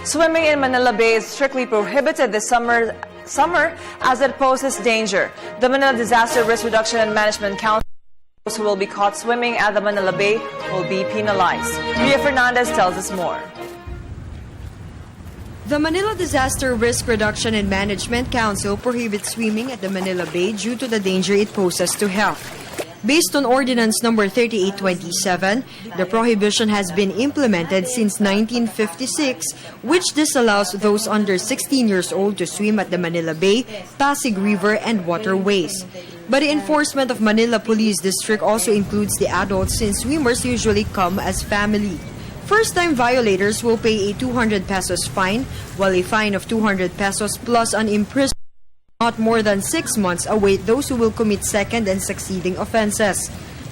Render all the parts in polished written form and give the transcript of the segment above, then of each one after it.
Swimming in Manila Bay is strictly prohibited this summer as it poses danger. The Manila Disaster Risk Reduction and Management Council, those who will be caught swimming at the Manila Bay will be penalized. Ria Fernandez tells us more. The Manila Disaster Risk Reduction and Management Council prohibits swimming at the Manila Bay due to the danger it poses to health. Based on Ordinance Number 3827, the prohibition has been implemented since 1956, which disallows those under 16 years old to swim at the Manila Bay, Pasig River, and waterways. But the enforcement of Manila Police District also includes the adults, since swimmers usually come as family. First-time violators will pay a 200 pesos fine, while a fine of 200 pesos plus an imprisonment not more than 6 months await those who will commit second and succeeding offenses.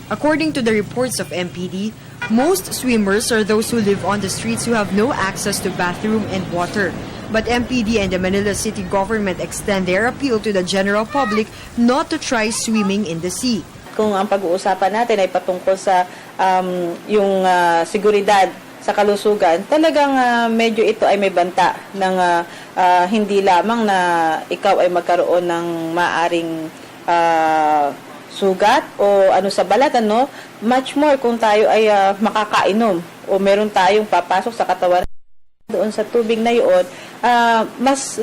According to the reports of MPD, most swimmers are those who live on the streets who have no access to bathroom and water. But MPD and the Manila City government extend their appeal to the general public not to try swimming in the sea. Kung ang pag-uusapan natin ay patungkol sa yung seguridad sa kalusugan, talagang medyo ito ay may banta ng hindi lamang na ikaw ay magkaroon ng maaring sugat o ano sa balat, ano, much more kung tayo ay makakainom o meron tayong papasok sa katawan doon sa tubig na yun, mas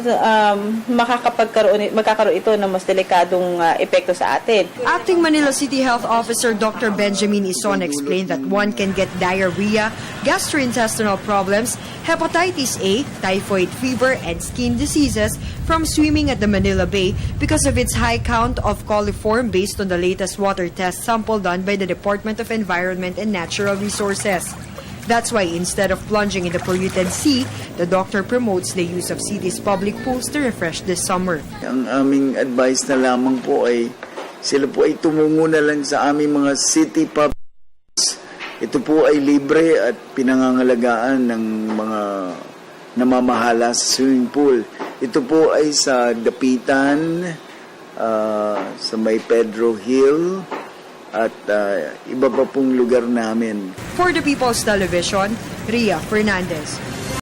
magkakaroon ito ng mas delikadong epekto sa atin. Acting Manila City Health Officer Dr. Benjamin Ison explained that one can get diarrhea, gastrointestinal problems, hepatitis A, typhoid fever, and skin diseases from swimming at the Manila Bay because of its high count of coliform based on the latest water test sample done by the Department of Environment and Natural Resources. That's why instead of plunging in the polluted sea, the doctor promotes the use of city's public pools to refresh this summer. Ang aming advice na lamang po ay sila po ay tumungo na lang sa aming mga city pubs. Ito po ay libre at pinangangalagaan ng mga namamahala sa swimming pool. Ito po ay sa Dapitan, sa May Pedro Hill, at iba pa pong lugar namin. For the People's Television, Ria Fernandez.